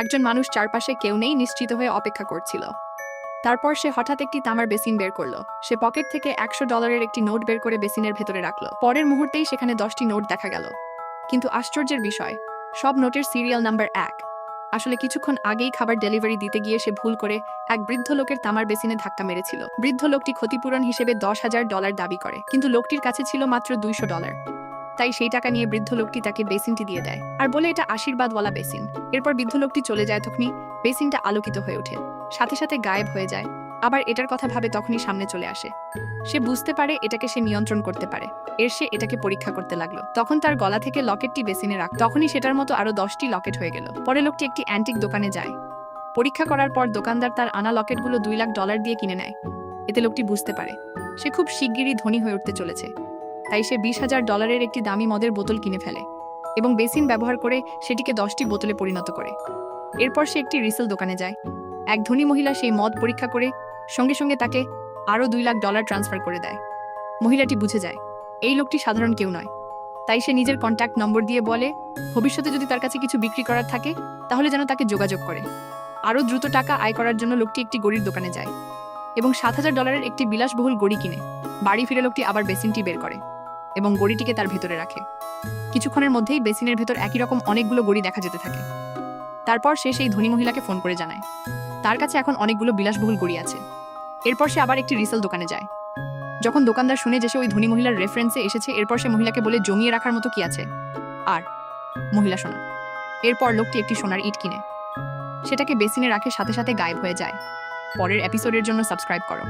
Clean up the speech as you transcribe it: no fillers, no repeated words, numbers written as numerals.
একজন মানুষ চারপাশে কেউ নেই, নিশ্চিত হয়ে অপেক্ষা করছিল। তারপর সে হঠাৎ একটি তামার বেসিন বের করলো। সে পকেট থেকে $100 একটি নোট বের করে বেসিনের ভেতরে রাখলো। পরের মুহূর্তেই সেখানে 10টি নোট দেখা গেল। কিন্তু আশ্চর্যের বিষয়, সব নোটের সিরিয়াল নাম্বার 1। আসলে কিছুক্ষণ আগেই খাবার ডেলিভারি দিতে গিয়ে সে ভুল করে এক বৃদ্ধ লোকের তামার বেসিনে ধাক্কা মেরেছিল। বৃদ্ধ লোকটি ক্ষতিপূরণ হিসেবে $10,000 দাবি করে, কিন্তু লোকটির কাছে ছিল মাত্র $200। তাই সেই টাকা নিয়ে বৃদ্ধ লোকটি তাকে বেসিনটি দিয়ে দেয় আর বলে এটা আশীর্বাদওয়ালা বেসিন। এরপর বৃদ্ধ লোকটি চলে যায়। তখনই বেসিনটা আলোকিত হয়ে ওঠে, সাথে সাথে গায়েব হয়ে যায়। আবার এটার কথা ভাবে তখনই সামনে চলে আসে। সে বুঝতে পারে এটাকে সে নিয়ন্ত্রণ করতে পারে। সে এটাকে পরীক্ষা করতে লাগলো। তখন তার গলা থেকে লকেটটি বেসিনে রাখ, তখনই সেটার মতো আরো 10টি লকেট হয়ে গেল। পরে লোকটি একটি অ্যান্টিক দোকানে যায়। পরীক্ষা করার পর দোকানদার তার আনা লকেটগুলো $2 লাখ দিয়ে কিনে নেয়। এতে লোকটি বুঝতে পারে সে খুব শিগগিরই ধনী হয়ে উঠতে চলেছে। তাই সে $20,000 একটি দামি মদের বোতল কিনে ফেলে এবং বেসিন ব্যবহার করে সেটিকে 10টি বোতলে পরিণত করে। এরপর সে একটি রিসেল দোকানে যায়। এক ধনী মহিলা সেই মদ পরীক্ষা করে সঙ্গে সঙ্গে তাকে আরও $2 লাখ ট্রান্সফার করে দেয়। মহিলাটি বুঝে যায় এই লোকটি সাধারণ কেউ নয়। তাই সে নিজের কন্ট্যাক্ট নম্বর দিয়ে বলে ভবিষ্যতে যদি তার কাছে কিছু বিক্রি করার থাকে তাহলে যেন তাকে যোগাযোগ করে। আরও দ্রুত টাকা আয় করার জন্য লোকটি একটি গড়ির দোকানে যায় এবং $7,000 একটি বিলাসবহুল গড়ি কিনে বাড়ি ফিরে লোকটি আবার বেসিনটি বের করে এবং গড়িটিকে তার ভেতরে রাখে। কিছুক্ষণের মধ্যেই বেসিনের ভেতর একই রকম অনেকগুলো গড়ি দেখা যেতে থাকে। তারপর সে সেই ধনী মহিলাকে ফোন করে জানায় তার কাছে এখন অনেকগুলো বিলাসবহুল গড়ি আছে। এরপর সে আবার একটি রিসেল দোকানে যায়। যখন দোকানদার শুনে যে সে ওই ধনী মহিলার রেফারেন্সে এসেছে, এরপর সে মহিলাকে বলে জমিয়ে রাখার মতো কি আছে। আর মহিলা শোনা। এরপর লোকটি একটি সোনার ইট কিনে সেটাকে বেসিনে রাখে, সাথে সাথে গায়েব হয়ে যায়। পরের এপিসোডের জন্য সাবস্ক্রাইব করো।